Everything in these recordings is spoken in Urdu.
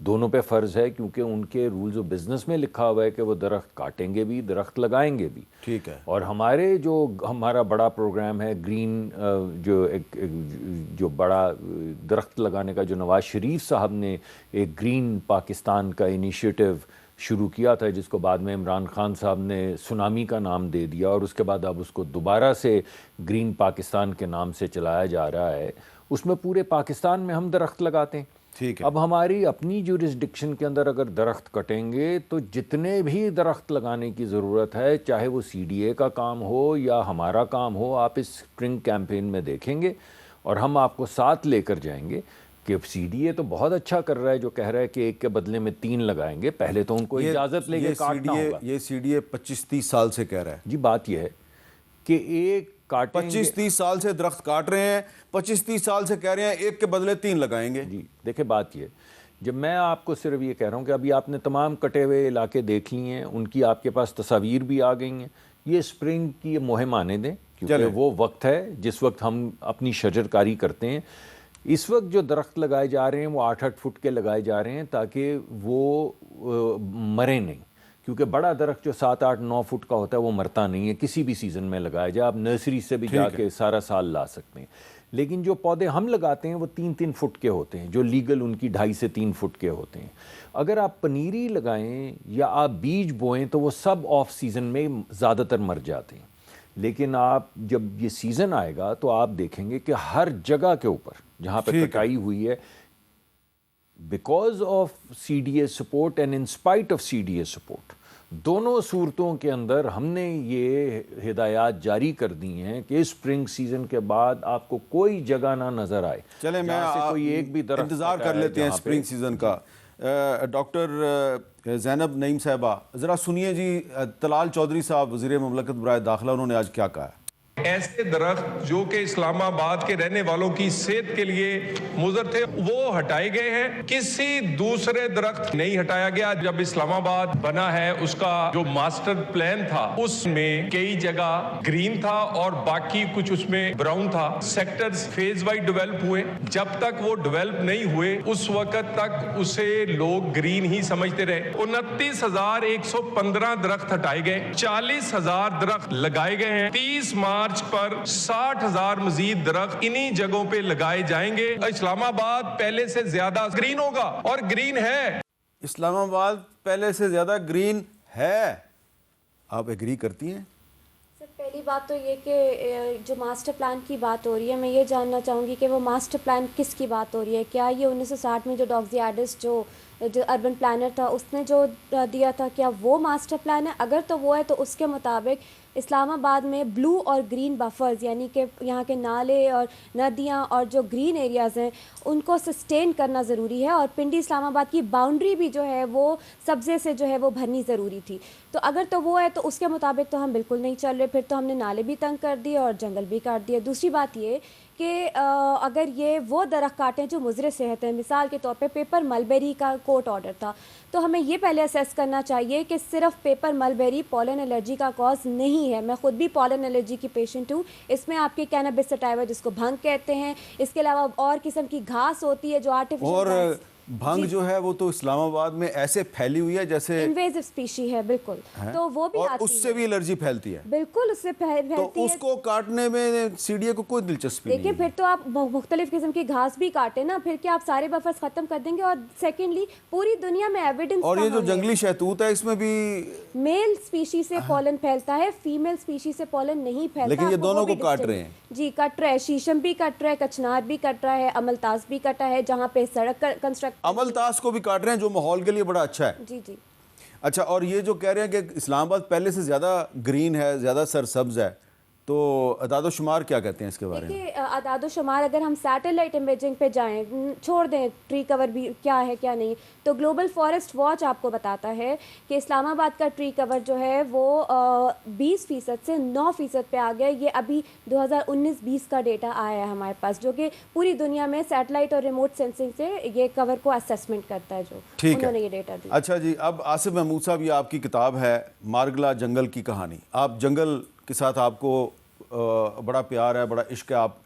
دونوں پہ فرض ہے، کیونکہ ان کے رولز آف بزنس میں لکھا ہوا ہے کہ وہ درخت کاٹیں گے بھی، درخت لگائیں گے بھی. ٹھیک ہے. اور ہمارا بڑا پروگرام ہے گرین، جو بڑا درخت لگانے کا، جو نواز شریف صاحب نے ایک گرین پاکستان کا انیشیٹو شروع کیا تھا، جس کو بعد میں عمران خان صاحب نے سونامی کا نام دے دیا، اور اس کے بعد اب اس کو دوبارہ سے گرین پاکستان کے نام سے چلایا جا رہا ہے. اس میں پورے پاکستان میں ہم درخت لگاتے ہیں. ٹھیک ہے. اب ہماری اپنی جورسڈکشن کے اندر اگر درخت کٹیں گے تو جتنے بھی درخت لگانے کی ضرورت ہے، چاہے وہ سی ڈی اے کا کام ہو یا ہمارا کام ہو، آپ اس اسپرنگ کیمپین میں دیکھیں گے اور ہم آپ کو ساتھ لے کر جائیں گے. کہ سی ڈی اے تو بہت اچھا کر رہا ہے، جو کہہ رہا ہے کہ ایک کے بدلے میں 3 لگائیں گے. پہلے تو ان کو اجازت لے کے کاٹنا ہوگا. یہ سی ڈی اے 25-30 سال سے کہہ رہا ہے. جی بات یہ ہے کہ ایک کاٹیں گے. 25-30 سال سے درخت کاٹ رہے ہیں، 25-30 سال سے کہہ رہے ہیں ایک کے بدلے 3 لگائیں گے. جی دیکھیں بات یہ، جب میں آپ کو صرف یہ کہہ رہا ہوں کہ ابھی آپ نے تمام کٹے ہوئے علاقے دیکھ لیے ہیں، ان کی آپ کے پاس تصاویر بھی آ گئی ہیں. یہ اسپرنگ کی مہم آنے دیں، کیونکہ وہ وقت ہے جس وقت ہم اپنی شجر کاری کرتے ہیں. اس وقت جو درخت لگائے جا رہے ہیں وہ 8-8 فٹ کے لگائے جا رہے ہیں تاکہ وہ مرے نہیں، کیونکہ بڑا درخت جو 7-8-9 فٹ کا ہوتا ہے وہ مرتا نہیں ہے، کسی بھی سیزن میں لگایا جائے. آپ نرسری سے بھی جا کے سارا سال لا سکتے ہیں. لیکن جو پودے ہم لگاتے ہیں وہ 3-3 فٹ کے ہوتے ہیں، جو لیگل ان کی 2.5 سے 3 فٹ کے ہوتے ہیں. اگر آپ پنیری لگائیں یا آپ بیج بوئیں تو وہ سب آف سیزن میں زیادہ تر مر جاتے ہیں. لیکن آپ جب یہ سیزن آئے گا تو آپ دیکھیں گے کہ ہر جگہ کے اوپر جہاں پہ کٹائی ہوئی ہے، because of C D A support and in spite of C D A support, دونوں صورتوں کے اندر ہم نے یہ ہدایات جاری کر دی ہیں کہ اسپرنگ سیزن کے بعد آپ کو کوئی جگہ نہ نظر آئے. چلیں میں کوئی ایک بھی درخت انتظار کر لیتے ہیں اسپرنگ سیزن کا. ڈاکٹر زینب نعیم صاحبہ ذرا سنیے جی، طلال چودھری صاحب وزیر مملکت برائے داخلہ، انہوں نے آج کیا کہا ہے. ایسے درخت جو کہ اسلام آباد کے رہنے والوں کی صحت کے لیے مضر تھے وہ ہٹائے گئے ہیں. کسی دوسرے درخت نہیں ہٹایا گیا. جب اسلام آباد بنا ہے اس کا جو ماسٹر پلان تھا اس میں کئی جگہ گرین تھا اور باقی کچھ اس میں براؤن تھا. سیکٹرز فیز وائز ڈیولپ ہوئے. جب تک وہ ڈیولپ نہیں ہوئے اس وقت تک اسے لوگ گرین ہی سمجھتے رہے. 29,115 درخت ہٹائے گئے، 40,000 درخت لگائے گئے ہیں. 30 مارچ پر 60,000 مزید درخت انہی جگہوں پہ لگائے جائیں گے. اسلام آباد پہلے سے زیادہ گرین ہوگا، اور گرین ہے. اسلام آباد پہلے سے زیادہ گرین ہے. آپ ایگری کرتی ہیں؟ سر پہلی بات تو یہ کہ جو ماسٹر پلان کی بات ہو رہی ہے، میں یہ جاننا چاہوں گی کہ وہ ماسٹر پلان کس کی بات ہو رہی ہے. کیا یہ 1960 میں جو ڈاکزیاڈس جو اربن پلانر تھا اس نے جو دیا تھا، کیا وہ ماسٹر پلان ہے؟ اگر تو وہ ہے تو اس کے مطابق اسلام آباد میں بلو اور گرین بفرز، یعنی کہ یہاں کے نالے اور ندیاں اور جو گرین ایریاز ہیں ان کو سسٹین کرنا ضروری ہے. اور پنڈی اسلام آباد کی باؤنڈری بھی جو ہے وہ سبزے سے جو ہے وہ بھرنی ضروری تھی. تو اگر تو وہ ہے تو اس کے مطابق تو ہم بالکل نہیں چل رہے. پھر تو ہم نے نالے بھی تنگ کر دیے اور جنگل بھی کاٹ دیے. دوسری بات یہ کہ اگر یہ وہ درخت کاٹیں جو مضر صحت ہیں، مثال کے طور پہ پیپر ملبیری کا کورٹ آرڈر تھا، تو ہمیں یہ پہلے اسیس کرنا چاہیے کہ صرف پیپر ملبیری پولن الرجی کا کاز نہیں ہے. میں خود بھی پولن الرجی کی پیشنٹ ہوں. اس میں آپ کے کینابس سٹائیوا جس کو بھنگ کہتے ہیں، اس کے علاوہ اور قسم کی گھاس ہوتی ہے جو آرٹیفیشل، اور بھنگ جو ہے وہ تو اسلام آباد میں ایسے پھیلی ہوئی ہے جیسے انویزو اسپیشی ہے. بالکل، تو وہ بھی اور آتی اس سے بھی الرجی پھیلتی ہے. بالکل اس سے پھیلتی تو ہے. اس کو کاٹنے میں سی ڈی اے کو کوئی دلچسپی نہیں دیکھیں پھر تو آپ مختلف قسم کی گھاس بھی کاٹیں نا، پھر کیا آپ سارے بفرز ختم کر دیں گے؟ اور سیکنڈلی پوری دنیا میں ایویڈنس، اور یہ جو جنگلی شہتوت ہے اس میں بھی میل سپیشی سے پولن پھیلتا ہے، فیمیل سپیشی سے پولن نہیں پھیلتا. لیکن یہ دونوں کو کاٹ رہے ہیں. جی کٹ رہا ہے. شیشم بھی کٹ رہا ہے، کچنار بھی کٹ رہا ہے، املتاس بھی کٹا ہے جہاں پہ سڑک کنسٹرکٹ. املتاس کو بھی کاٹ رہے ہیں جو ماحول کے لیے بڑا اچھا ہے. جی جی اچھا، اور یہ جو کہہ رہے ہیں کہ اسلام آباد پہلے سے زیادہ گرین ہے، زیادہ سرسبز ہے، تو اعداد و شمار کیا کہتے ہیں اس کے بارے میں؟ دیکھیے اعداد و شمار اگر ہم سیٹلائٹ امیجنگ پہ جائیں، چھوڑ دیں ٹری کور بھی کیا ہے کیا نہیں، تو گلوبل فارسٹ واچ آپ کو بتاتا ہے کہ اسلام آباد کا ٹری کور جو ہے وہ 20% سے 9% پہ آ گیا. یہ ابھی 2019-20 کا ڈیٹا آیا ہے ہمارے پاس، جو کہ پوری دنیا میں سیٹلائٹ اور ریموٹ سینسنگ سے یہ کور کو اسیسمنٹ کرتا ہے، جو انہوں نے یہ ڈیٹا دیا. اچھا جی، اب آصف محمود صاحب، یہ آپ کی کتاب ہے مارگلا جنگل کی کہانی. آپ جنگل کے ساتھ آپ کو بڑا پیار ہے، بڑا عشق ہے، آپ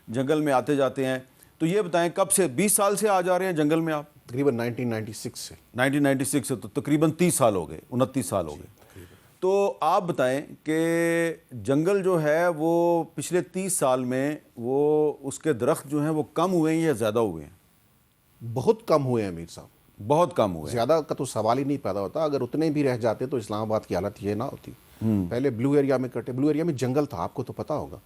جنگل میں آتے جاتے ہیں. تو یہ بتائیں کب سے، 20 سال سے آ جا رہے ہیں جنگل میں آپ؟ تقریباً 1996 سے 1996 سے، تو تقریباً 30 سال ہو گئے، 29 سال ہو گئے. تو آپ بتائیں کہ جنگل جو ہے وہ پچھلے 30 سال میں وہ اس کے درخت جو ہیں وہ کم ہوئے ہیں یا زیادہ ہوئے ہیں؟ بہت کم ہوئے ہیں امیر صاحب، بہت کم ہوئے ہیں. زیادہ کا تو سوال ہی نہیں پیدا ہوتا. اگر اتنے بھی رہ جاتے تو اسلام آباد کی حالت یہ نہ ہوتی. پہلے بلو ایریا میں کٹے، بلو ایریا میں جنگل تھا، آپ کو تو پتہ ہوگا.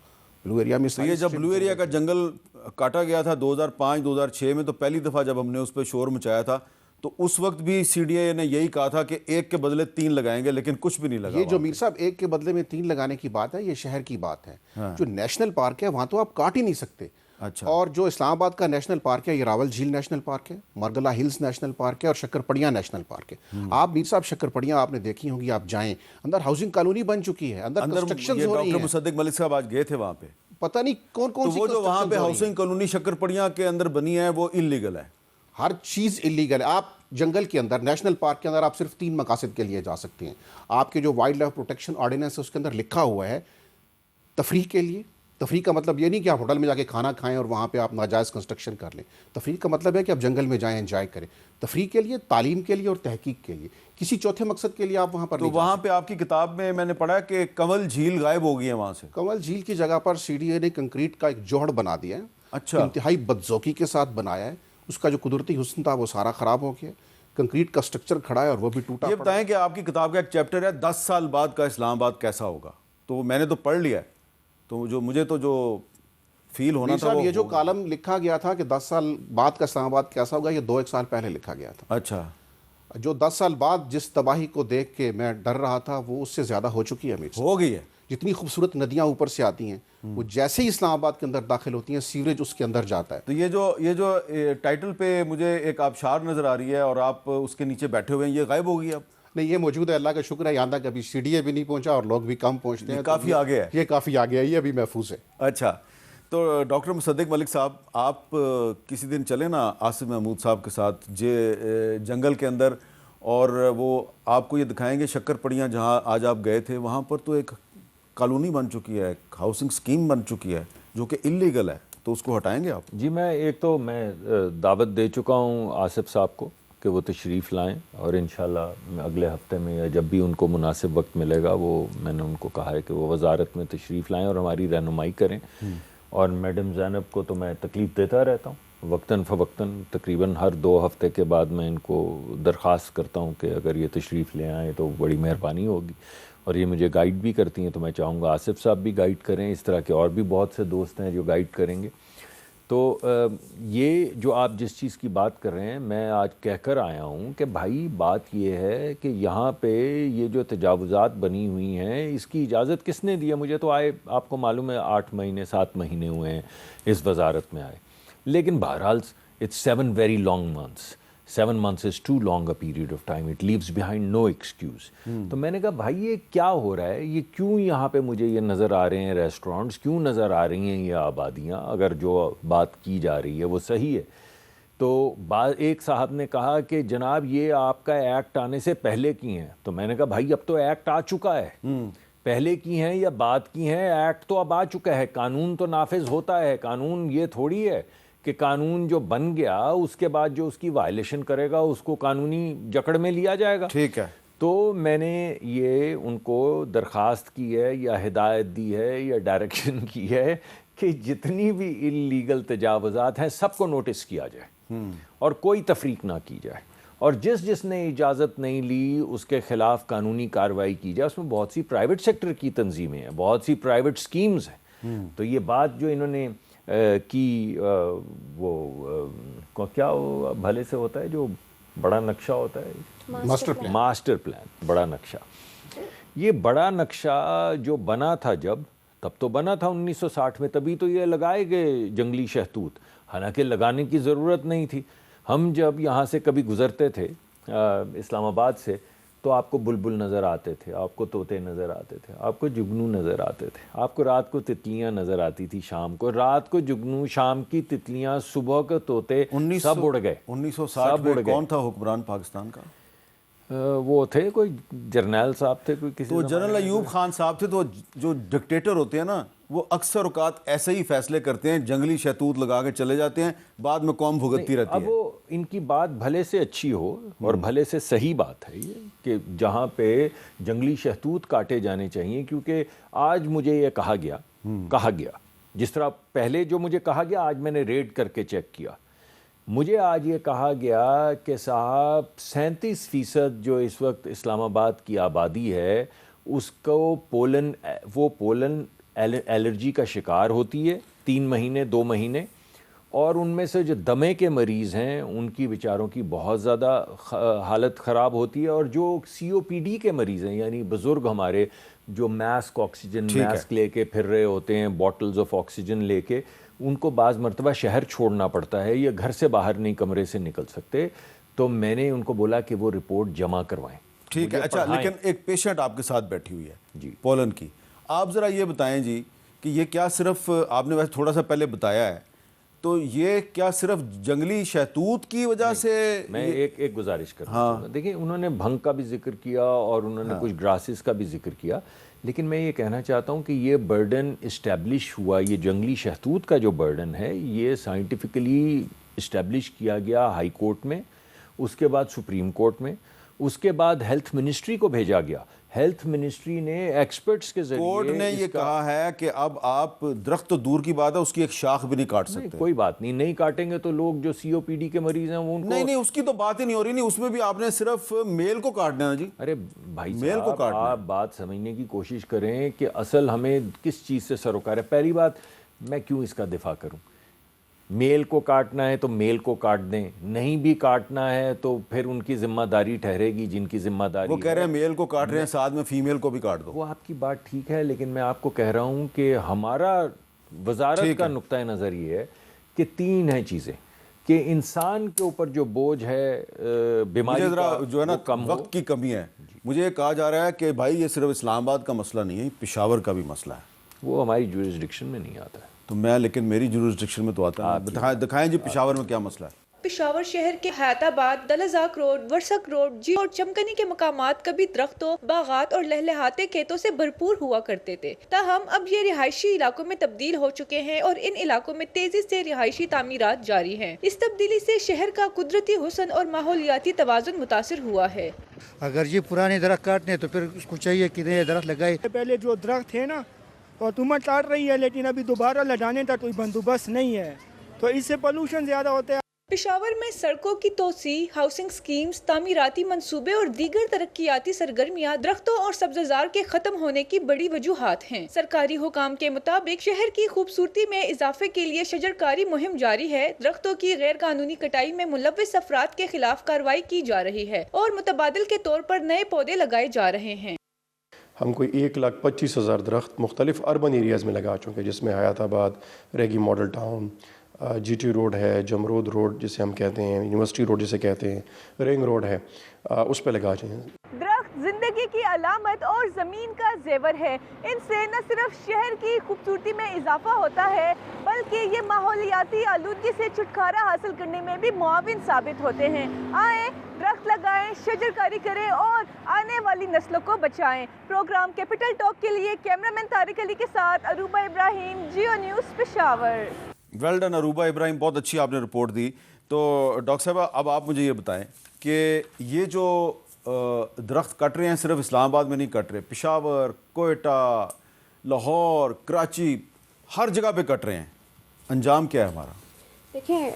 بلو ایریا میں تو یہ جب بلو ایریا کا جنگل کاٹا گیا تھا 2005-2006 میں، تو پہلی دفعہ جب ہم نے اس پہ شور مچایا تھا تو اس وقت بھی سی ڈی اے نے یہی کہا تھا کہ ایک کے بدلے 3 لگائیں گے، لیکن کچھ بھی نہیں لگا. یہ جو میر صاحب ایک کے بدلے میں 3 لگانے کی بات ہے، یہ شہر کی بات ہے. جو نیشنل پارک ہے وہاں تو آپ کاٹ ہی نہیں سکتے. اچھا. اور جو اسلام آباد کا نیشنل پارک ہے، یہ راول جھیل نیشنل پارک ہے، مرگلہ ہلز نیشنل پارک ہے، اور شکرپڑیاں نیشنل پارک ہے. آپ میر صاحب شکرپڑیاں آپ نے دیکھی ہوں گی، آپ جائیں اندر ہاؤسنگ کالونی بن چکی ہے، اندر کنسٹرکشنز ہو رہی ہیں. ڈاکٹر مصدق ملک صاحب آج گئے تھے وہاں پہ، پتہ نہیں کون کون سی وہ جو وہاں پہ ہاؤسنگ کالونی شکرپڑیاں کے اندر بنی ہے وہ انلیگل ہے. ہر چیز انلیگل ہے. آپ جنگل کے اندر، نیشنل پارک کے اندر آپ صرف 3 مقاصد کے لیے جا سکتے ہیں. آپ کے جو وائلڈ لائف پروٹیکشن آرڈیننس ہے اس کے اندر لکھا ہوا ہے تفریح کے لیے. تفریح کا مطلب یہ نہیں کہ آپ ہوٹل میں جا کے کھانا کھائیں اور وہاں پہ آپ ناجائز کنسٹرکشن کر لیں. تفریح کا مطلب ہے کہ آپ جنگل میں جائیں، انجوائے کریں. تفریح کے لیے، تعلیم کے لیے اور تحقیق کے لیے. کسی چوتھے مقصد کے لیے آپ وہاں پر تو وہاں پہ آپ کی کتاب میں میں نے پڑھا کہ کنول جھیل غائب ہو گئی ہے وہاں سے. کنول جھیل کی جگہ پر سی ڈی اے نے کنکریٹ کا ایک جوہڑ بنا دیا ہے. اچھا. انتہائی بدذوقی کے ساتھ بنایا ہے. اس کا جو قدرتی حسن تھا وہ سارا خراب ہو گیا. کنکریٹ کا سٹرکچر کھڑا ہے اور وہ بھی ٹوٹا. یہ بتائیں کہ آپ کی کتاب کا ایک چیپٹر ہے 10 سال بعد کا اسلام آباد کیسا ہوگا، تو میں نے تو پڑھ لیا ہے، تو جو مجھے تو جو فیل ہونا تھا یہ جو کالم لکھا گیا تھا کہ 10 سال بعد کا اسلام آباد کیسا ہوگا، یہ 2-1 سال پہلے لکھا گیا تھا. اچھا. جو 10 سال بعد جس تباہی کو دیکھ کے میں ڈر رہا تھا وہ اس سے زیادہ ہو چکی ہے. ہو گئی ہے. جتنی خوبصورت ندیاں اوپر سے آتی ہیں وہ جیسے ہی اسلام آباد کے اندر داخل ہوتی ہیں سیوریج اس کے اندر جاتا ہے. تو یہ جو ٹائٹل پہ مجھے ایک آبشار نظر آ رہی ہے اور آپ اس کے نیچے بیٹھے ہوئے ہیں، یہ غائب ہو گئی اب؟ نہیں، یہ موجود ہے، اللہ کا شکر ہے. یہاں تک ابھی سی ڈی اے بھی نہیں پہنچا اور لوگ بھی کم پہنچتے ہیں. کافی آگے ہے. یہ کافی آگے ہے، یہ ابھی محفوظ ہے. اچھا. تو ڈاکٹر مصدق ملک صاحب، آپ کسی دن چلیں نا آصف محمود صاحب کے ساتھ جنگل کے اندر، اور وہ آپ کو یہ دکھائیں گے شکرپڑیاں جہاں آج آپ گئے تھے، وہاں پر تو ایک کالونی بن چکی ہے، ایک ہاؤسنگ سکیم بن چکی ہے جو کہ انلیگل ہے، تو اس کو ہٹائیں گے آپ؟ جی، میں دعوت دے چکا ہوں آصف صاحب کو کہ وہ تشریف لائیں، اور انشاءاللہ اگلے ہفتے میں یا جب بھی ان کو مناسب وقت ملے گا، وہ میں نے ان کو کہا ہے کہ وہ وزارت میں تشریف لائیں اور ہماری رہنمائی کریں. اور میڈم زینب کو تو میں تکلیف دیتا رہتا ہوں وقتاً فوقتاً، تقریباً ہر 2 ہفتے کے بعد میں ان کو درخواست کرتا ہوں کہ اگر یہ تشریف لے آئیں تو بڑی مہربانی ہوگی. اور یہ مجھے گائیڈ بھی کرتی ہیں، تو میں چاہوں گا آصف صاحب بھی گائیڈ کریں. اس طرح کے اور بھی بہت سے دوست ہیں جو گائیڈ کریں گے. تو یہ جو آپ جس چیز کی بات کر رہے ہیں، میں آج کہہ کر آیا ہوں کہ بھائی بات یہ ہے کہ یہاں پہ یہ جو تجاوزات بنی ہوئی ہیں اس کی اجازت کس نے دی ہے؟ مجھے تو آپ کو معلوم ہے 8 مہینے 7 مہینے ہوئے ہیں اس وزارت میں آئے، لیکن بہرحال it's 7 very long months. 7 months is too long a period of time. It leaves behind no excuse. تو میں نے کہا بھائی یہ کیا ہو رہا ہے، یہ کیوں یہاں پہ مجھے یہ نظر آ رہے ہیں ریسٹورانٹس، کیوں نظر آ رہی ہیں یہ آبادیاں، اگر جو بات کی جا رہی ہے وہ صحیح ہے؟ تو ایک صاحب نے کہا کہ جناب یہ آپ کا ایکٹ آنے سے پہلے کی ہیں. تو میں نے کہا بھائی اب تو ایکٹ آ چکا ہے، پہلے کی ہیں یا بعد کی ہیں، ایکٹ تو اب آ چکا ہے، قانون تو نافذ ہوتا ہے. قانون یہ تھوڑی ہے کہ قانون جو بن گیا اس کے بعد جو اس کی وائلیشن کرے گا اس کو قانونی جکڑ میں لیا جائے گا. ٹھیک ہے. تو میں نے یہ ان کو درخواست کی ہے یا ہدایت دی ہے یا ڈائریکشن کی ہے کہ جتنی بھی انلیگل تجاوزات ہیں سب کو نوٹس کیا جائے اور کوئی تفریق نہ کی جائے، اور جس نے اجازت نہیں لی اس کے خلاف قانونی کارروائی کی جائے. اس میں بہت سی پرائیویٹ سیکٹر کی تنظیمیں ہیں، بہت سی پرائیویٹ سکیمز ہیں. تو یہ بات جو انہوں نے کی وہ کیا بھلے سے ہوتا ہے جو بڑا نقشہ ہوتا ہے، ماسٹر پلان، بڑا نقشہ. یہ بڑا نقشہ جو بنا تھا تب تو بنا تھا 1960 میں، تبھی تو یہ لگائے گئے جنگلی شہتوت، حالانکہ لگانے کی ضرورت نہیں تھی. ہم جب یہاں سے کبھی گزرتے تھے اسلام آباد سے تو آپ کو بلبل نظر آتے تھے، آپ کو طوطے نظر آتے تھے، آپ کو جگنو نظر آتے تھے، آپ کو رات کو تتلیاں نظر آتی تھی، شام کو رات کو جگنو، شام کی تتلیاں، صبح کے طوطے، سب اڑ گئے. 1960 میں کون تھا حکمران پاکستان کا؟ وہ تھے کوئی جرنیل صاحب تھے کوئی کسی تو جنرل ایوب خان صاحب تھے. تو جو ڈکٹیٹر ہوتے ہیں نا وہ اکثر اوقات ایسے ہی فیصلے کرتے ہیں, جنگلی شہتوت لگا کے چلے جاتے ہیں, بعد میں قوم بھگتتی رہتی ہے. اب وہ ان کی بات بھلے سے اچھی ہو اور بھلے سے صحیح بات ہے یہ کہ جہاں پہ جنگلی شہتوت کاٹے جانے چاہیے, کیونکہ آج مجھے یہ کہا گیا جس طرح پہلے جو مجھے کہا گیا, آج میں نے ریڈ کر کے چیک کیا, مجھے آج یہ کہا گیا کہ صاحب 37% جو اس وقت اسلام آباد کی آبادی ہے اس کو پولن الرجی کا شکار ہوتی ہے 3 مہینے 2 مہینے, اور ان میں سے جو دمے کے مریض ہیں ان کی بیچاروں کی بہت زیادہ حالت خراب ہوتی ہے, اور جو COPD کے مریض ہیں یعنی بزرگ ہمارے جو ماسک آکسیجن ماسک لے کے پھر رہے ہوتے ہیں, بوٹلز آف آکسیجن لے کے, ان کو بعض مرتبہ شہر چھوڑنا پڑتا ہے, یہ گھر سے باہر نہیں کمرے سے نکل سکتے. تو میں نے ان کو بولا کہ وہ رپورٹ جمع کروائیں. ٹھیک ہے, اچھا, لیکن ایک پیشنٹ آپ کے ساتھ بیٹھی ہوئی ہے جی پولن کی, آپ ذرا یہ بتائیں جی کہ یہ کیا صرف آپ نے ویسے تھوڑا سا پہلے بتایا ہے, تو یہ کیا صرف جنگلی شہتوت کی وجہ سے؟ میں ایک گزارش کرتا ہوں, دیکھیں انہوں نے بھنگ کا بھی ذکر کیا اور انہوں نے کچھ گراسز کا بھی ذکر کیا, لیکن میں یہ کہنا چاہتا ہوں کہ یہ برڈن اسٹیبلش ہوا, یہ جنگلی شہتوت کا جو برڈن ہے یہ سائنٹیفکلی اسٹیبلش کیا گیا ہائی کورٹ میں, اس کے بعد سپریم کورٹ میں, اس کے بعد ہیلتھ منسٹری کو بھیجا گیا. ہیلتھ منسٹری نے ایکسپرٹس کے ذریعے کورٹ نے یہ کہا ہے کہ اب آپ درخت تو دور کی بات ہے, اس کی ایک شاخ بھی نہیں کاٹ سکتے. کوئی بات نہیں کاٹیں گے تو لوگ جو COPD کے مریض ہیں وہ ان کو نہیں اس کی تو بات ہی نہیں ہو رہی, نہیں اس میں بھی آپ نے صرف میل کو کاٹنا ہے جی. ارے بھائی میل کو صاحب آپ بات سمجھنے کی کوشش کریں کہ اصل ہمیں کس چیز سے سروکار ہے. پہلی بات, میں کیوں اس کا دفاع کروں؟ میل کو کاٹنا ہے تو میل کو کاٹ دیں, نہیں بھی کاٹنا ہے تو پھر ان کی ذمہ داری ٹھہرے گی جن کی ذمہ داری. وہ کہہ رہے ہیں میل کو کاٹ رہے ہیں, ساتھ میں فیمیل کو بھی کاٹ دو. وہ آپ کی بات ٹھیک ہے, لیکن میں آپ کو کہہ رہا ہوں کہ ہمارا وزارت کا نقطۂ نظر یہ ہے کہ 3 ہیں چیزیں, کہ انسان کے اوپر جو بوجھ ہے بیماری کا جو ہے نا وقت کی کمی ہے. مجھے کہا جا رہا ہے کہ بھائی یہ صرف اسلام آباد کا مسئلہ نہیں ہے, پشاور کا بھی مسئلہ ہے. وہ ہماری جورسڈکشن میں نہیں آتا ہے. تو میں لیکن میری جورسڈکشن میں تو آتا ہے. دکھائیں جی پشاور میں کیا مسئلہ ہے. پشاور شہر کے حیات آباد، دلزاک روڈ، ورسک روڈ، جی اور چمکنی کے مقامات کبھی درختوں، باغات اور لہلہاتے کھیتوں سے بھرپور ہوا کرتے تھے، تاہم اب یہ رہائشی علاقوں میں تبدیل ہو چکے ہیں اور ان علاقوں میں تیزی سے رہائشی تعمیرات جاری ہیں۔ اس تبدیلی سے شہر کا قدرتی حسن اور ماحولیاتی توازن متاثر ہوا ہے۔ اگر یہ پرانے درخت کاٹنے تو پھر اس کو چاہیے کہ نئے درخت لگائے۔ پہلے جو درخت تھے نا حکومت کاٹ رہی ہے، لیکن ابھی دوبارہ لگانے کا کوئی بندوبست نہیں ہے، تو اس سے پولوشن زیادہ ہوتا ہے۔ پشاور میں سڑکوں کی توسیع، ہاؤسنگ سکیمز، تعمیراتی منصوبے اور دیگر ترقیاتی سرگرمیاں درختوں اور سبززار کے ختم ہونے کی بڑی وجوہات ہیں۔ سرکاری حکام کے مطابق شہر کی خوبصورتی میں اضافے کے لیے شجرکاری مہم جاری ہے، درختوں کی غیر قانونی کٹائی میں ملوث افراد کے خلاف کارروائی کی جا رہی ہے اور متبادل کے طور پر نئے پودے لگائے جا رہے ہیں۔ ہم کوئی 1,25,000 درخت مختلف اربن ایریاز میں لگا چکے، جس میں Hayatabad, Regi model town, G T road ہے، جمرود روڈ جسے ہم کہتے ہیں، یونیورسٹی روڈ جسے کہتے ہیں، رنگ روڈ ہے، اس پہ لگا چکے ہیں۔ درخت زندگی کی علامت اور زمین کا زیور ہے، ان سے نہ صرف شہر کی خوبصورتی میں اضافہ ہوتا ہے بلکہ یہ ماحولیاتی آلودگی سے چھٹکارا حاصل کرنے میں بھی معاون ثابت ہوتے ہیں۔ آئیں درخت لگائیں، شجرکاری کریں اور آنے والی نسلوں کو بچائیں۔ پروگرام کیپٹل ٹاک کے لیے کیمرامین طارق علی کے ساتھ Urooba Ibrahim, Geo news Peshawar. Well done Urooba Ibrahim, بہت اچھی آپ نے رپورٹ دی۔ تو ڈاکٹر صاحبہ اب آپ مجھے یہ بتائیں کہ یہ جو درخت کٹ رہے ہیں صرف اسلام آباد میں نہیں کٹ رہے، پشاور، کوئٹہ، لاہور، کراچی، ہر جگہ پہ کٹ رہے ہیں، انجام کیا ہے ہمارا؟ دیکھیں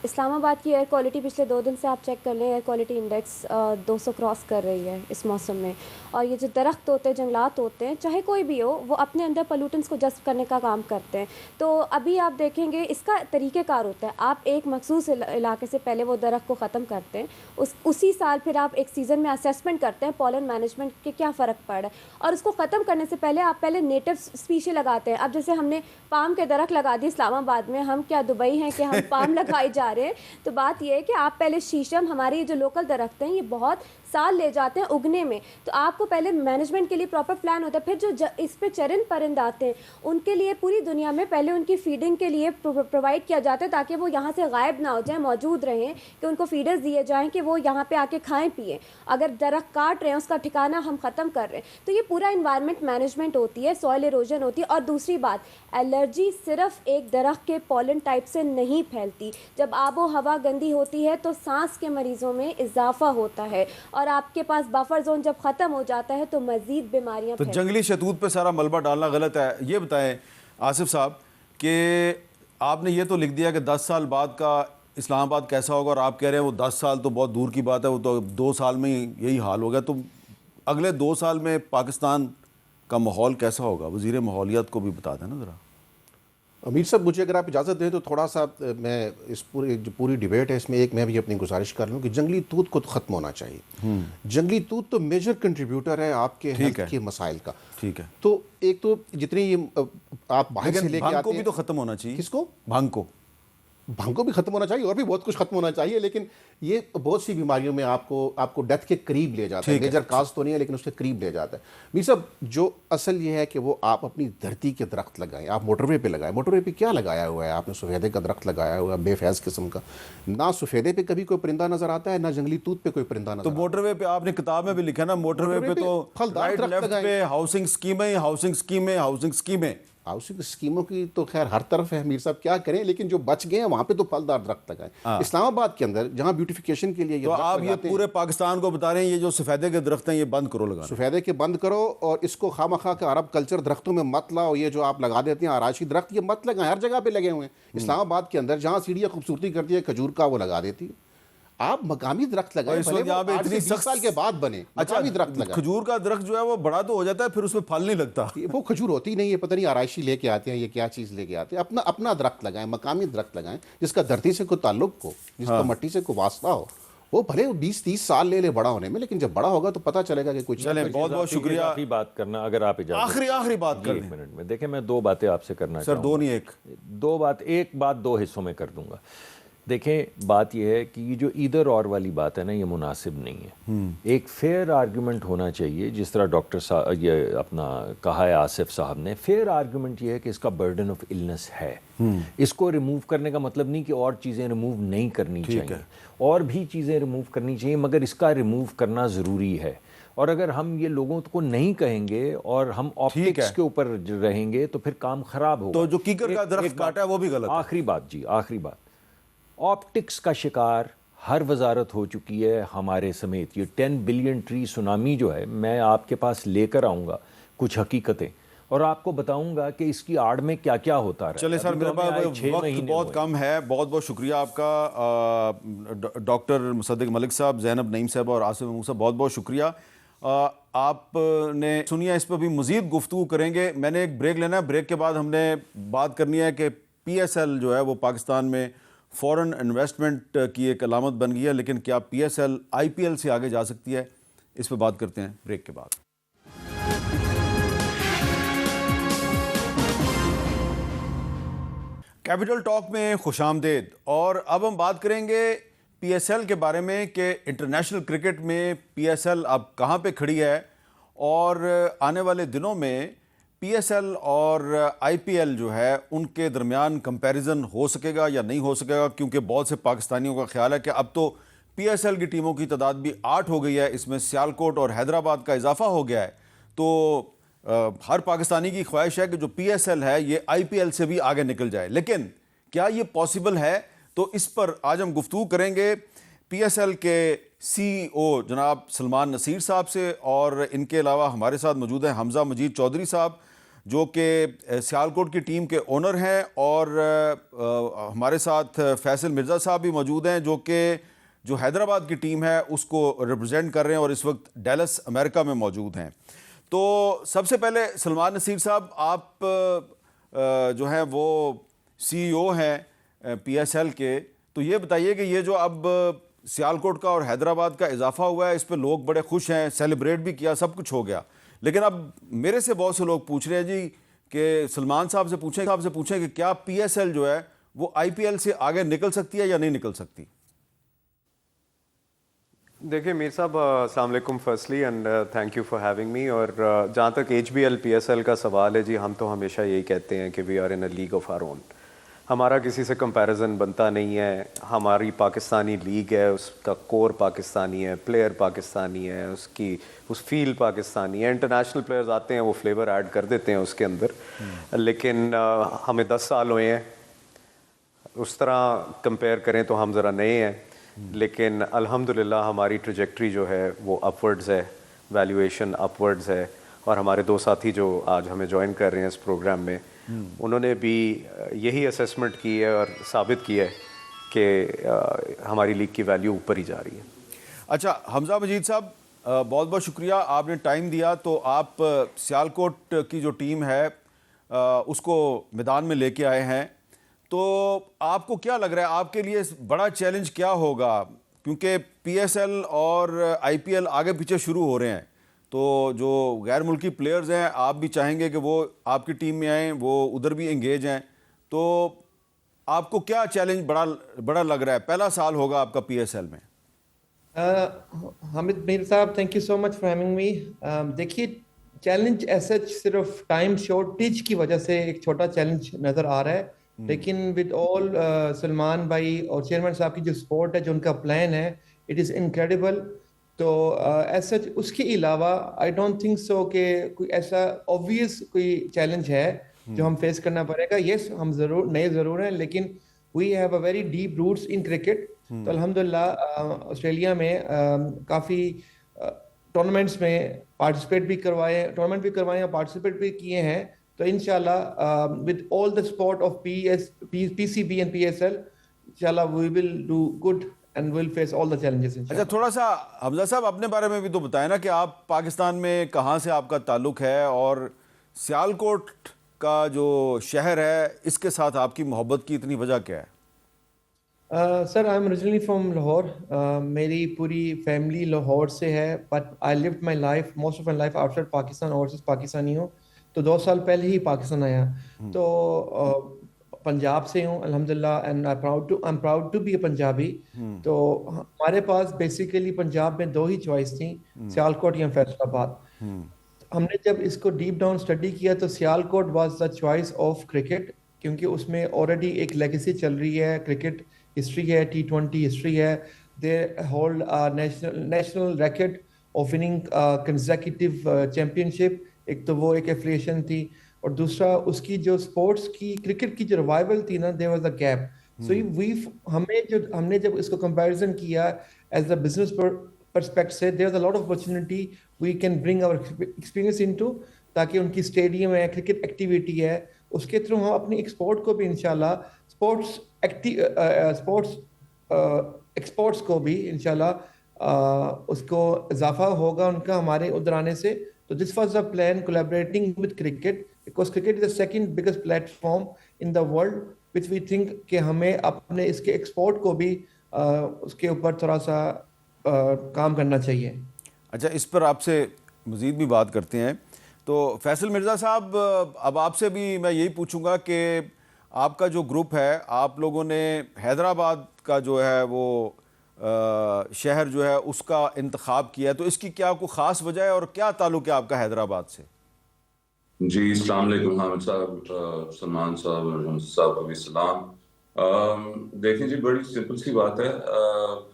اسلام آباد کی ایئر کوالٹی پچھلے 2 دن سے آپ چیک کر لیں، ایئر کوالٹی انڈیکس 200 کراس کر رہی ہے اس موسم میں، اور یہ جو درخت ہوتے ہیں، جنگلات ہوتے ہیں، چاہے کوئی بھی ہو، وہ اپنے اندر پولوٹنس کو جذب کرنے کا کام کرتے ہیں۔ تو ابھی آپ دیکھیں گے اس کا طریقہ کار ہوتا ہے، آپ ایک مخصوص علاقے سے پہلے وہ درخت کو ختم کرتے ہیں، اسی سال پھر آپ ایک سیزن میں اسیسمنٹ کرتے ہیں پولن مینجمنٹ کے کیا فرق پڑ رہا ہے، اور اس کو ختم کرنے سے پہلے آپ پہلے نیٹو اسپیشی لگاتے ہیں۔ اب جیسے ہم نے پام کے درخت لگا دیے اسلام آباد میں، ہم کیا دبئی ہیں کہ ہم پام لگائے جا رہے ہیں؟ تو بات یہ ہے کہ آپ پہلے شیشم، ہمارے جو لوکل درخت ہیں، یہ بہت سال لے جاتے ہیں اگنے میں. تو آپ کو پہلے مینجمنٹ کے لیے پراپر پلان ہوتا ہے. پھر جو اس پہ چرند پرند آتے ہیں ان کے لیے پوری دنیا میں پہلے ان کی فیڈنگ کے لیے پرووائڈ کیا جاتا ہے تاکہ وہ یہاں سے غائب نہ ہو جائیں, موجود رہیں, کہ ان کو فیڈرز دیے جائیں کہ وہ یہاں پہ آ کے کھائیں پئیں. اگر درخت کاٹ رہے ہیں اس کا ٹھکانہ ہم ختم کر رہے ہیں. تو یہ پورا انوائرمنٹ مینجمنٹ ہوتی ہے, سوائل ایروجن ہوتی ہے. اور دوسری بات, الرجی صرف ایک درخت کے پولن ٹائپ سے نہیں پھیلتی. جب آب و ہوا گندی ہوتی ہے تو سانس کے مریضوں میں اضافہ ہوتا ہے, اور آپ کے پاس بفر زون جب ختم ہو جاتا ہے تو مزید بیماریاں تو جنگلی شہتوت پہ سارا ملبہ ڈالنا غلط ہے. یہ بتائیں آصف صاحب کہ آپ نے یہ تو لکھ دیا کہ 10 سال بعد کا اسلام آباد کیسا ہوگا, اور آپ کہہ رہے ہیں وہ 10 سال تو بہت دور کی بات ہے, وہ تو 2 سال میں ہی یہی حال ہوگا. تو اگلے 2 سال میں پاکستان کا ماحول کیسا ہوگا؟ وزیر ماحولیات کو بھی بتا دیں نا ذرا. امیر صاحب مجھے اگر آپ اجازت دیں تو تھوڑا سا میں اس پوری ڈیبیٹ ہے اس میں ایک میں بھی اپنی گزارش کر لوں کہ جنگلی توت کو تو ختم ہونا چاہیے. جنگلی توت تو میجر کنٹریبیوٹر ہے آپ کے ہیلتھ کے مسائل کا. ٹھیک ہے. تو ایک تو جتنی یہ آپ باہر سے لے کے آتے ہیں, بھنگ کو بھی تو ختم ہونا چاہیے. کس کو؟ بھنگ کو بھی ختم ہونا چاہیے, اور بھی بہت کچھ ختم ہونا چاہیے, لیکن یہ بہت سی بیماریوں میں آپ کو ڈیتھ کے قریب لے جاتا ہے. میجر کاز تو نہیں ہے لیکن اس کے قریب لے جاتا ہے. میر صاحب جو اصل یہ ہے کہ وہ آپ اپنی دھرتی کے درخت لگائیں. آپ موٹر وے پہ لگائیں. موٹر وے پہ کیا لگایا ہوا ہے آپ نے؟ سفیدے کا درخت لگایا ہوا ہے بے فیض قسم کا. نہ سفیدے پہ کبھی کوئی پرندہ نظر آتا ہے, نہ جنگلی توت پہ کوئی پرندہ نظر آتا ہے. تو موٹر وے پہ آپ نے کتاب میں بھی لکھا نا, موٹر وے پہ تو رائٹ لیفٹ پہ ہاؤسنگ اسکیمیں ہاؤسنگ اسکیموں کی تو خیر ہر طرف ہے میر صاحب, کیا کریں, لیکن جو بچ گئے ہیں وہاں پہ تو پھلدار درخت لگائیں. اسلام آباد کے اندر جہاں بیوٹیفیکیشن کے لیے تو آپ یہ پورے پاکستان کو بتا رہے ہیں یہ جو سفیدے کے درخت ہیں یہ بند کرو لگانا. سفیدے کے بند کرو, اور اس کو خواہ کے عرب کلچر درختوں میں مت لاؤ. یہ جو آپ لگا دیتے ہیں آرائشی درخت یہ مت لگائیں, ہر جگہ پہ لگے ہوئے ہیں. اسلام آباد کے اندر جہاں سیڑھیاں خوبصورتی کرتی ہے کھجور کا وہ لگا دیتی ہے. آپ مقامی درخت لگائیں, اتنی 20 سال کے بعد بنے مقامی درخت لگائیں. کھجور کا درخت جو ہے وہ بڑا تو ہو جاتا ہے پھر اس میں پھل نہیں لگتا. وہ کھجور ہوتی نہیں ہے, پتہ نہیں آرائشی لے کے آتے ہیں یہ کیا چیز لے کے آتے ہیں. اپنا درخت لگائیں, مقامی درخت لگائیں جس کا دھرتی سے کوئی تعلق ہو, جس کا مٹی سے کوئی واسطہ ہو. وہ بھلے 20-30 سال لے بڑا ہونے میں, لیکن جب بڑا ہوگا تو پتہ چلے گا کہ کچھ. چلیں بہت بہت شکریہ. آخری بات کرنا اگر آپ اجازت, آخری بات کریں. 1 منٹ میں دیکھیں میں 2 باتیں آپ سے کرنا چاہوں گا. سر 2 نہیں 1. ایک بات 2 حصوں میں کر دوں گا. دیکھیں بات یہ ہے کہ یہ جو ادھر اور والی بات ہے نا یہ مناسب نہیں ہے. ایک فیئر آرگومنٹ ہونا چاہیے, جس طرح ڈاکٹر صاحب یہ اپنا کہا ہے آصف صاحب نے. فیئر آرگومنٹ یہ ہے کہ اس کا برڈن آف النس ہے, اس کو ریموو کرنے کا مطلب نہیں کہ اور چیزیں ریموو نہیں کرنی چاہیے, اور بھی چیزیں ریموو کرنی چاہیے, مگر اس کا ریموو کرنا ضروری ہے. اور اگر ہم یہ لوگوں کو نہیں کہیں گے اور ہم آپٹکس کے اوپر رہیں گے تو پھر کام خراب ہوگا. تو جو کیکر کا درخت کاٹا ہے وہ بھی غلط. آخری بات, آپٹکس کا شکار ہر وزارت ہو چکی ہے ہمارے سمیت. یہ 10 بلین ٹری سونامی جو ہے میں آپ کے پاس لے کر آؤں گا کچھ حقیقتیں, اور آپ کو بتاؤں گا کہ اس کی آڑ میں کیا کیا ہوتا رہا. چلے سر میرے پاس وقت بہت کم ہے. بہت بہت شکریہ آپ کا ڈاکٹر مصدق ملک صاحب, زینب نعیم صاحب اور آصف محمود صاحب, بہت بہت شکریہ. آپ نے سنیا, اس پہ بھی مزید گفتگو کریں گے. میں نے ایک بریک لینا ہے, بریک کے بعد ہم نے بات کرنی ہے کہ PSL جو ہے وہ پاکستان میں فورن انویسٹمنٹ کی ایک علامت بن گئی ہے, لیکن کیا PSL IPL سے آگے جا سکتی ہے؟ اس پہ بات کرتے ہیں بریک کے بعد. کیپٹل ٹاک میں خوش آمدید. اور اب ہم بات کریں گے PSL کے بارے میں کہ انٹرنیشنل کرکٹ میں PSL اب کہاں پہ کھڑی ہے, اور آنے والے دنوں میں PSL اور IPL جو ہے ان کے درمیان کمپیریزن ہو سکے گا یا نہیں ہو سکے گا, کیونکہ بہت سے پاکستانیوں کا خیال ہے کہ اب تو PSL کی ٹیموں کی تعداد بھی 8 ہو گئی ہے, اس میں سیالکوٹ اور حیدرآباد کا اضافہ ہو گیا ہے. تو ہر پاکستانی کی خواہش ہے کہ جو PSL ہے یہ IPL سے بھی آگے نکل جائے, لیکن کیا یہ پاسبل ہے؟ تو اس پر آج ہم گفتگو کریں گے PSL کے CEO جناب سلمان نصیر صاحب سے, اور ان کے علاوہ ہمارے ساتھ موجود ہیں حمزہ مجید چودھری صاحب جو کہ سیالکوٹ کی ٹیم کے اونر ہیں, اور ہمارے ساتھ فیصل مرزا صاحب بھی موجود ہیں جو کہ جو حیدرآباد کی ٹیم ہے اس کو ریپرزینٹ کر رہے ہیں اور اس وقت ڈیلس امریکہ میں موجود ہیں. تو سب سے پہلے سلمان نصیر صاحب, آپ جو ہیں وہ CEO ہیں PSL کے, تو یہ بتائیے کہ یہ جو اب سیالکوٹ کا اور حیدرآباد کا اضافہ ہوا ہے اس پہ لوگ بڑے خوش ہیں, سیلیبریٹ بھی کیا, سب کچھ ہو گیا, لیکن اب میرے سے بہت سے لوگ پوچھ رہے ہیں جی کہ سلمان صاحب سے پوچھیں کہ کیا PSL جو ہے وہ IPL سے آگے نکل سکتی ہے یا نہیں نکل سکتی؟ دیکھیے میر صاحب السلام علیکم firstly and thank you for having me. اور جہاں تک HBL PSL کا سوال ہے جی, ہم تو ہمیشہ یہی کہتے ہیں کہ we are in a league of our own. ہمارا کسی سے کمپیریزن بنتا نہیں ہے. ہماری پاکستانی لیگ ہے, اس کا کور پاکستانی ہے, پلیئر پاکستانی ہے, اس فیل پاکستانی ہے. انٹرنیشنل پلیئرز آتے ہیں وہ فلیور ایڈ کر دیتے ہیں اس کے اندر, لیکن ہمیں 10 سال ہوئے ہیں. اس طرح کمپیئر کریں تو ہم ذرا نئے ہیں, لیکن الحمدللہ ہماری ٹریجیکٹری جو ہے وہ اپورڈز ہے, ویلیویشن اپورڈز ہے. اور ہمارے 2 ساتھی جو آج ہمیں جوائن کر رہے ہیں اس پروگرام میں, انہوں نے بھی یہی اسیسمنٹ کی ہے اور ثابت کیا ہے کہ ہماری لیگ کی ویلیو اوپر ہی جا رہی ہے. اچھا حمزہ مجید صاحب, بہت بہت شکریہ, آپ نے ٹائم دیا. تو آپ سیالکوٹ کی جو ٹیم ہے اس کو میدان میں لے کے آئے ہیں, تو آپ کو کیا لگ رہا ہے آپ کے لیے بڑا چیلنج کیا ہوگا؟ کیونکہ PSL اور IPL آگے پیچھے شروع ہو رہے ہیں, تو جو غیر ملکی پلیئرز ہیں آپ بھی چاہیں گے کہ وہ آپ کی ٹیم میں آئیں, وہ ادھر بھی انگیج ہیں, تو آپ کو کیا چیلنج بڑا لگ رہا ہے؟ پہلا سال ہوگا آپ کا PSL میں. حامد میر صاحب thank you so much for having me. دیکھیے چیلنج ایسا صرف ٹائم شارٹیج کی وجہ سے ایک چھوٹا چیلنج نظر آ رہا ہے, لیکن ود آل سلمان بھائی اور چیئرمین صاحب کی جو سپورٹ ہے, جو ان کا پلان ہے, اٹ از انکریڈیبل. تو ایسا اس کے علاوہ آئی ڈونٹ تھنک سو کہ کوئی ایسا اوبویس کوئی چیلنج ہے جو ہم فیس کرنا پڑے گا. یس ہم نئے ضرور ہیں, لیکن we have a very deep roots in cricket. تو الحمدللہ آسٹریلیا میں کافی ٹورنامنٹس میں پارٹیسپیٹ بھی کروائے ہیں, پارٹیسپیٹ بھی کیے ہیں. تو انشاءاللہ with all the support of PCB and PSL, انشاءاللہ we will do good and we'll face all the challenges. اچھا تھوڑا سا حمزہ صاحب اپنے بارے میں بھی تو بتائیں نا کہ آپ پاکستان میں کہاں سے آپ کا تعلق ہے, اور سیالکوٹ کا جو شہر ہے اس کے ساتھ آپ کی محبت کی اتنی وجہ کیا ہے؟ Sir I am originally from Lahore. میری پوری فیملی لاہور سے ہے, but I lived my life most of my life outside Pakistan. Overseas Pakistani ہوں, تو 2 سال پہلے ہی پاکستان آیا. تو پنجاب سے ہوں الحمدللہ, and I am proud to be a Punjabi. تو ہمارے پاس بیسیکلی پنجاب میں 2 ہی چوائس تھیں, سیالکوٹ یا فیصل آباد. ہم نے جب اس کو ڈیپ ڈاؤن اسٹڈی کیا تو Sialkot was the choice of cricket, کیونکہ اس میں آلریڈی ایک لیگیسی چل رہی ہے, کرکٹ ہسٹری ہے, T20 ہسٹری ہے. They hold national record of winning consecutive championship. ایک تو وہ ایک ایفلیشن تھی, اور دوسرا اس کی جو اسپورٹس کی کرکٹ کی جو ریوائول تھی نا, دیر واز اے گیپ. سو ہم نے جب اس کو کمپیریزن کیا ایز اے بزنس پرسپیکٹ سے, there is a lot of opportunity we can bring our experience into, تاکہ ان کی اسٹیڈیم ہے, کرکٹ ایکٹیویٹی ہے, اس کے تھرو ہم اپنی ایکسپورٹ کو بھی انشاءاللہ اسپورٹس ایکسپورٹس کو بھی انشاءاللہ اس کو اضافہ ہوگا ان کا ہمارے ادھر آنے سے. تو this was the plan collaborating with cricket, because cricket is the second biggest platform in the world, which we think کہ ہمیں اپنے اس کے ایکسپورٹ کو بھی اس کے اوپر تھوڑا سا کام کرنا چاہیے. اچھا اس پر آپ سے مزید بھی بات کرتے ہیں. تو فیصل مرزا صاحب, اب آپ سے بھی میں یہی پوچھوں گا کہ آپ کا جو گروپ ہے, آپ لوگوں نے حیدرآباد کا جو ہے وہ شہر جو ہے اس کا انتخاب کیا ہے, تو اس کی کیا کوئی خاص وجہ ہے, اور کیا تعلق ہے آپ کا حیدرآباد سے؟ جی السلام علیکم حامد صاحب, سلمان صاحب اور حمزہ صاحب کو بھی سلام. دیکھیں جی بڑی سمپل سی بات ہے.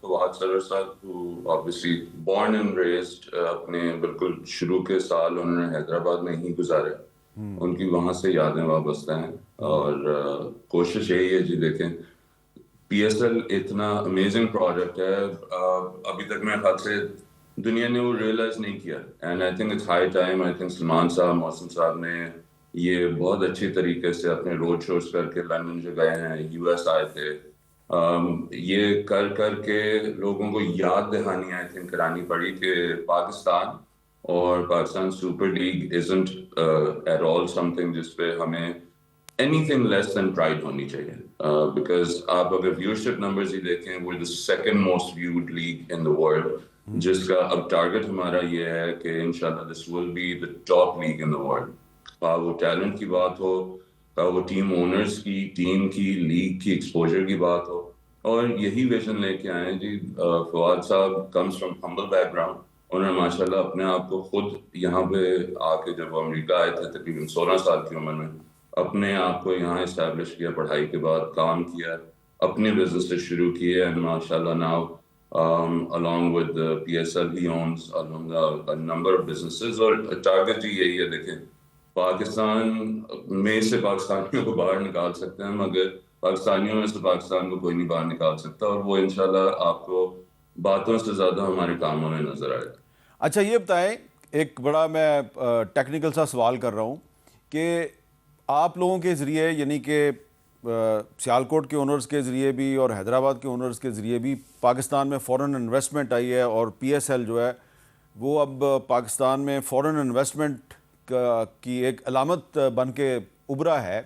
فواد سرور صاحب obviously born and raised, اپنے بالکل شروع کے سال انہوں نے حیدرآباد میں ہی گزارے, ان کی وہاں سے یادیں وابستہ ہیں. اور کوشش یہی ہے جی, دیکھیں PSL اتنا امیزنگ پروجیکٹ ہے, ابھی تک میرے خیال سے دنیا نے وہ ریئلائز نہیں کیا, and I think it's high time. I think Salman sahab, Mohsin صاحب نے یہ بہت اچھی طریقے سے اپنے روڈ شوز کر کے لندن جو گئے ہیں, US آئے تھے, یہ کر کے لوگوں کو یاد دہانی آئی تھنک کرانی پڑی کہ پاکستان اور Pakistan super league isn't at all something جس پہ ہمیں anything less than pride ہونی چاہیے. Because آپ اگر viewership numbers ہی دیکھیں, we're the second most viewed league in the world, جس کا اب ٹارگٹ ہمارا یہ ہے کہ انشاءاللہ this will be the top league in the world. وہ ٹیلنٹ کی بات ہو, وہ ٹیم اونرز کی, ٹیم کی, لیگ کی ایکسپوجر کی بات ہو, اور یہی ویژن لے کے آئے ہیں جی. فواد صاحب comes from humble back ground. انہوں نے ماشاءاللہ اپنے آپ کو خود یہاں پہ آ کے جب وہ امریکہ آئے تھے تقریباً 16 سال کی عمر میں اپنے آپ کو یہاں اسٹیبلش کیا, پڑھائی کے بعد کام کیا, اپنے بزنس سے شروع کیے, اینڈ ماشاءاللہ now along with PSL he owns a number of businesses. اور ٹارگٹ یہی ہے, دیکھیں پاکستان میں سے پاکستانیوں کو باہر نکال سکتے ہیں مگر پاکستانیوں میں سے پاکستان کو کوئی نہیں باہر نکال سکتا, اور وہ انشاءاللہ آپ کو باتوں سے زیادہ ہمارے کاموں میں نظر آئے گا. اچھا یہ بتائیں, ایک بڑا میں ٹیکنیکل سا سوال کر رہا ہوں کہ آپ لوگوں کے ذریعے یعنی کہ سیالکوٹ کے اونرز کے ذریعے بھی اور حیدرآباد کے اونرز کے ذریعے بھی پاکستان میں فورن انویسٹمنٹ آئی ہے, اور PSL جو ہے وہ اب پاکستان میں فورن انویسٹمنٹ کی ایک علامت بن کے ابھرا ہے.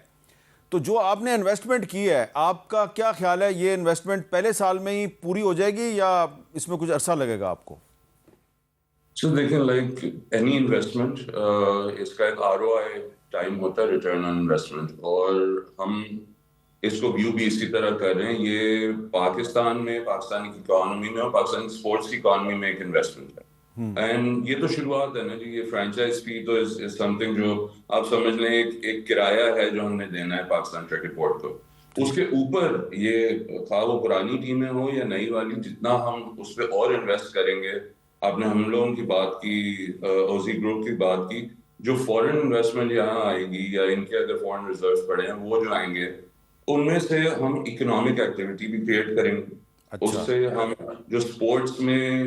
تو جو آپ نے انویسٹمنٹ کی ہے, آپ کا کیا خیال ہے, یہ انویسٹمنٹ پہلے سال میں ہی پوری ہو جائے گی یا اس میں کچھ عرصہ لگے گا آپ کو؟ دیکھیں لائک اینی انویسٹمنٹ اس کا ایک ROI ٹائم ہوتا ہے, ریٹرن آن انویسٹمنٹ, اور ہم اس کو ویو بھی اسی طرح کر رہے ہیں. یہ پاکستان میں, پاکستانی اکانومی میں اور پاکستانی اسپورٹس کی اکانومی میں ایک انویسٹمنٹ ہے. اینڈ یہ تو شروعات ہے نا جی. یہ فرینچائز فی تو از سم تھنگ جو آپ سمجھ لیں ایک کرایہ ہے جو ہم نے دینا ہے پاکستان کرکٹ بورڈ کو. اس کے اوپر یہ خواہ وہ پرانی ٹیمیں ہوں یا نئی والی, جتنا ہم اس پہ اور انویسٹ کریں گے. آپ نے ہم لوگوں کی بات کی, اوزی گروپ کی بات کی, جو فورن انویسٹمنٹ یہاں آئے گی یا ان کے اگر فورن ریزروز پڑے ہیں وہ جو آئیں گے, ان میں سے ہم اکنامک ایکٹیویٹی بھی کریٹ کریں گے. اس سے ہم جو سپورٹس میں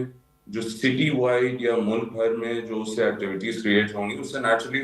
جو سٹی وائڈ یا ملک بھر میں جو اس سے ایکٹیویٹیز کریٹ ہوں گی, اس سے نیچرلی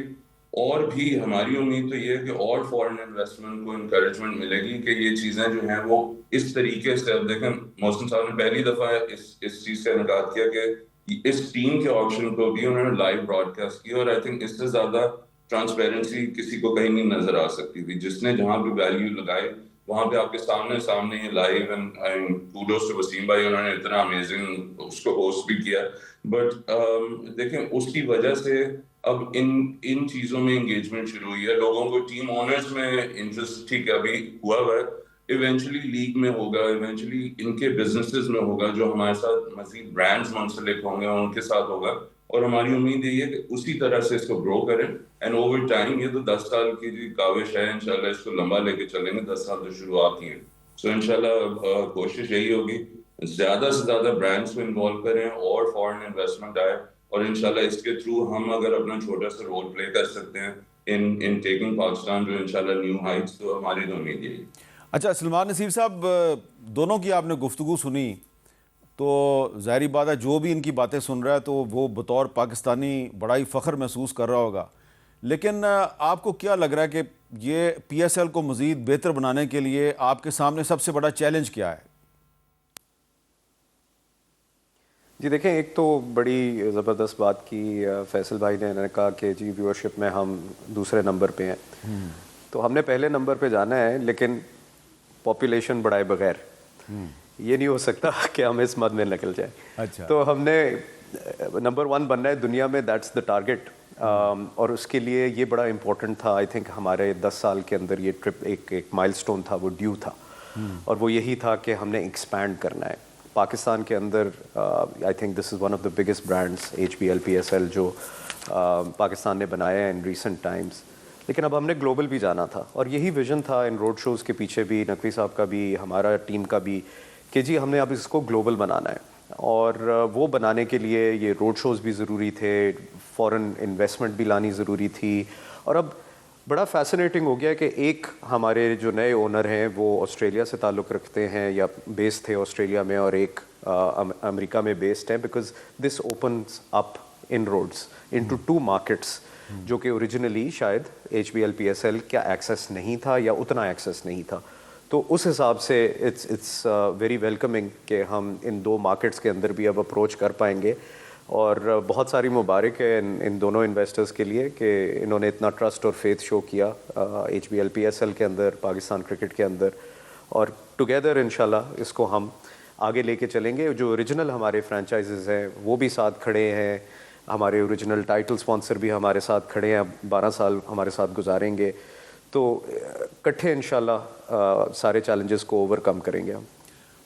اور بھی ہماری امید تو یہ ہے کہ اور فورن انویسٹمنٹ کو انکریجمنٹ ملے گی کہ یہ چیزیں جو ہیں وہ اس طریقے سے. اب دیکھیں محسن صاحب نے پہلی دفعہ اس چیز کا انعقاد کیا کہ اس ٹیم کے آپشن کو بھی انہوں نے لائیو براڈ کاسٹ کیا, اور آئی تھنک اس سے زیادہ ٹرانسپیرنسی کسی کو کہیں نہیں نظر آ سکتی تھی. جس نے جہاں بھی ویلیو لگائے وہاں پہ آپ کے سامنے یہ live, and kudos to Wasim bhai, انہوں نے اتنا امیزنگ اس کو ہوسٹ بھی کیا. بٹ دیکھیں اس کی وجہ سے اب ان چیزوں میں انگیجمنٹ شروع ہوئی ہے. لوگوں کو ٹیم اونرز میں انٹرسٹ ٹھیک ہے ابھی ہوا ہے, ایونچولی لیگ میں ہوگا, ایونچولی ان کے بزنسز میں ہوگا, جو ہمارے ساتھ مزید برانڈز منسلک ہوں گے ان کے ساتھ ہوگا. اور ہماری امید یہ ہے کہ اسی طرح سے اس کو گرو کریں, اینڈ اوور ٹائم. یہ تو 10 سال کی جی کاوش ہے, انشاءاللہ اس کو لمبا لے کے چلیں گے. 10 سال تو شروعات ہی ہیں. سو انشاءاللہ کوشش یہی ہوگی زیادہ سے زیادہ برانڈس کو انوالو کریں اور فورن انویسٹمنٹ آئے, اور انشاءاللہ اس کے تھرو ہم اگر اپنا چھوٹا سا رول پلے کر سکتے ہیں ان ٹیکنگ پاکستان جو انشاءاللہ نیو ہائٹس, تو ہماری تو امید یہی. اچھا سلمان نصیر صاحب, دونوں کی آپ نے گفتگو سنی تو ظاہری بات ہے جو بھی ان کی باتیں سن رہا ہے تو وہ بطور پاکستانی بڑا ہی فخر محسوس کر رہا ہوگا. لیکن آپ کو کیا لگ رہا ہے کہ یہ PSL کو مزید بہتر بنانے کے لیے آپ کے سامنے سب سے بڑا چیلنج کیا ہے؟ جی دیکھیں, ایک تو بڑی زبردست بات کی فیصل بھائی نے کہا کہ جی ویورشپ میں ہم دوسرے نمبر پہ ہیں. تو ہم نے پہلے نمبر پہ جانا ہے, لیکن پاپولیشن بڑھائے بغیر یہ نہیں ہو سکتا کہ ہم اس مد میں نکل جائیں. اچھا. تو ہم نے نمبر 1 بننا ہے دنیا میں, دیٹس دا ٹارگیٹ. اور اس کے لیے یہ بڑا امپورٹنٹ تھا. آئی تھنک ہمارے 10 سال کے اندر یہ ٹرپ ایک مائل سٹون تھا, وہ ڈیو تھا, اور وہ یہی تھا کہ ہم نے ایکسپینڈ کرنا ہے پاکستان کے اندر. I think this is one of the biggest brands HBL PSL جو پاکستان نے بنایا ہے ان ریسنٹ ٹائمز. لیکن اب ہم نے گلوبل بھی جانا تھا, اور یہی ویژن تھا ان روڈ شوز کے پیچھے بھی, نقوی صاحب کا بھی, ہمارا ٹیم کا بھی, کہ جی ہم نے اب اس کو گلوبل بنانا ہے. اور وہ بنانے کے لیے یہ روڈ شوز بھی ضروری تھے, فورن انویسٹمنٹ بھی لانی ضروری تھی. اور اب بڑا فیسنیٹنگ ہو گیا کہ ایک ہمارے جو نئے اونر ہیں وہ آسٹریلیا سے تعلق رکھتے ہیں یا بیس تھے آسٹریلیا میں, اور ایک امریکہ میں بیسڈ ہیں, because this opens up inroads into 2 markets جو کہ اوریجنلی شاید HBL PSL کا ایکسیس نہیں تھا یا اتنا ایکسیس نہیں تھا. تو اس حساب سے اٹس ویری ویلکمنگ کہ ہم ان 2 مارکیٹس کے اندر بھی اب اپروچ کر پائیں گے. اور بہت ساری مبارک ہے ان دونوں انویسٹرز کے لیے کہ انہوں نے اتنا ٹرسٹ اور فیتھ شو کیا HBL PSL کے اندر, پاکستان کرکٹ کے اندر, اور ٹوگیدر انشاءاللہ اس کو ہم آگے لے کے چلیں گے. جو اوریجنل ہمارے فرینچائزز ہیں وہ بھی ساتھ کھڑے ہیں, ہمارے اوریجنل ٹائٹل سپانسر بھی ہمارے ساتھ کھڑے ہیں, 12 سال ہمارے ساتھ گزاریں گے. تو کٹھے انشاءاللہ سارے چیلنجز کو اوور کم کریں گے ہم.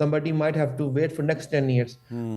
somebody might have to wait for next 10 years.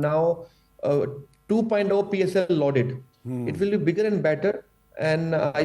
now 2.0 PSL loaded. It will be bigger and better. And I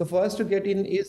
So for us to get in is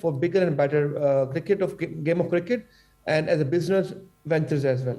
for bigger and better cricket of game of cricket and as a business ventures as well.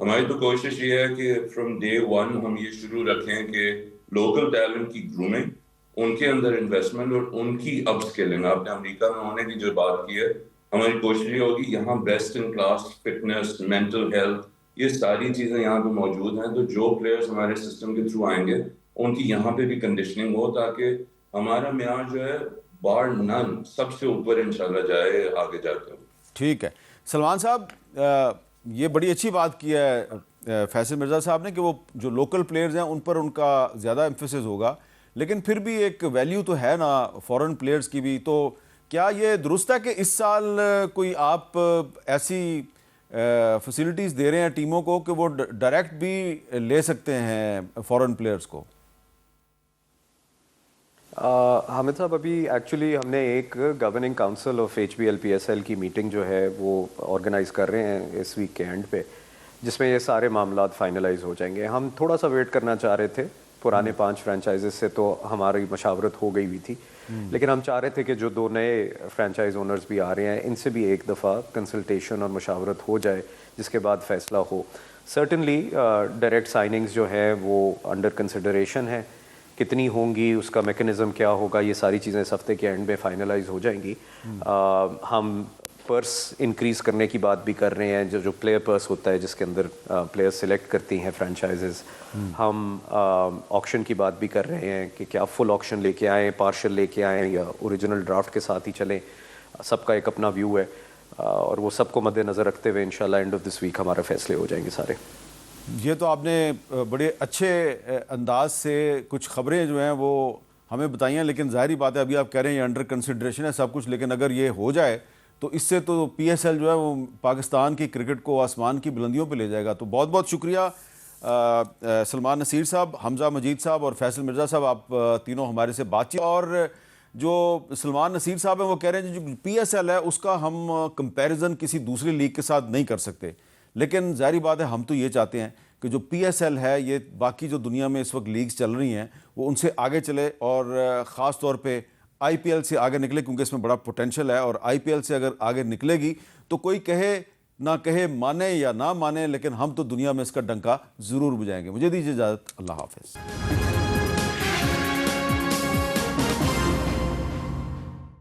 ہماری تو کوشش یہ ہے کہ فرام ڈے ون ہم یہ شروع رکھیں کہ لوکل ٹیلنٹ کی گرومنگ، ان کے اندر انویسٹمنٹ اور ان کی اپ اسکلنگ. آپ نے امریکہ میں ہونے کی جو بات کی ہے، ہماری کوشش یہ ہوگی یہاں best in class fitness, mental health, یہ ساری چیزیں یہاں پہ موجود ہیں. تو جو پلیئرز ہمارے سسٹم کے تھرو آئیں گے ان کی یہاں پہ بھی کنڈیشننگ ہو تاکہ ہمارا معیار جو ہے بار نن سب سے اوپر انشاءاللہ جائے آگے جا کر. ٹھیک ہے سلمان صاحب، یہ بڑی اچھی بات کی ہے فیصل مرزا صاحب نے کہ وہ جو لوکل پلیئرز ہیں ان پر ان کا زیادہ ایمفیسس ہوگا، لیکن پھر بھی ایک ویلیو تو ہے نا فورن پلیئرز کی بھی. تو کیا یہ درست ہے کہ اس سال کوئی آپ ایسی فیسلٹیز دے رہے ہیں ٹیموں کو کہ وہ ڈائریکٹ بھی لے سکتے ہیں فورن پلیئرز کو؟ حامد صاحب، ابھی ایکچولی ہم نے ایک گورننگ کاؤنسل آف HBL-PSL کی میٹنگ جو ہے وہ آرگنائز کر رہے ہیں اس ویک کے اینڈ پہ، جس میں یہ سارے معاملات فائنلائز ہو جائیں گے. ہم تھوڑا سا ویٹ کرنا چاہ رہے تھے، پرانے 5 فرینچائزز سے تو ہماری مشاورت ہو گئی ہوئی تھی، لیکن ہم چاہ رہے تھے کہ جو 2 نئے فرینچائز اونرز بھی آ رہے ہیں ان سے بھی ایک دفعہ کنسلٹیشن اور مشاورت ہو جائے، جس کے بعد فیصلہ ہو. سرٹنلی ڈائریکٹ سائننگز جو ہے وہ انڈر کنسیڈریشن ہے، کتنی ہوں گی، اس کا میکنزم کیا ہوگا، یہ ساری چیزیں اس ہفتے کے اینڈ میں فائنلائز ہو جائیں گی. ہم پرس انکریز کرنے کی بات بھی کر رہے ہیں، جو پلیئر پرس ہوتا ہے جس کے اندر پلیئر سلیکٹ کرتی ہیں فرینچائزز. ہم آکشن کی بات بھی کر رہے ہیں کہ کیا فل آکشن لے کے آئیں، پارشل لے کے آئیں، یا اوریجنل ڈرافٹ کے ساتھ ہی چلیں. سب کا ایک اپنا ویو ہے، اور وہ سب کو مد نظر رکھتے ہوئے انشاءاللہ اینڈ آف دس ویک ہمارے فیصلے ہو جائیں گے سارے. یہ تو آپ نے بڑے اچھے انداز سے کچھ خبریں جو ہیں وہ ہمیں بتائی ہیں، لیکن ظاہری بات ہے ابھی آپ کہہ رہے ہیں یہ انڈر کنسیڈریشن ہے سب کچھ، لیکن اگر یہ ہو جائے تو اس سے تو PSL جو ہے وہ پاکستان کی کرکٹ کو آسمان کی بلندیوں پہ لے جائے گا. تو بہت بہت شکریہ سلمان نصیر صاحب، حمزہ مجید صاحب اور فیصل مرزا صاحب، آپ تینوں ہمارے سے بات چیت. اور جو سلمان نصیر صاحب ہیں وہ کہہ رہے ہیں جو PSL ہے اس کا ہم کمپیریزن کسی دوسری لیگ کے ساتھ نہیں کر سکتے، لیکن ظاہری بات ہے ہم تو یہ چاہتے ہیں کہ جو PSL ہے یہ باقی جو دنیا میں اس وقت لیگز چل رہی ہیں وہ ان سے آگے چلے، اور خاص طور پہ IPL سے آگے نکلے، کیونکہ اس میں بڑا پوٹینشل ہے. اور IPL سے اگر آگے نکلے گی تو کوئی کہے نہ کہے، مانے یا نہ مانے، لیکن ہم تو دنیا میں اس کا ڈنکا ضرور بجائیں گے. مجھے دیجیے اجازت، اللہ حافظ.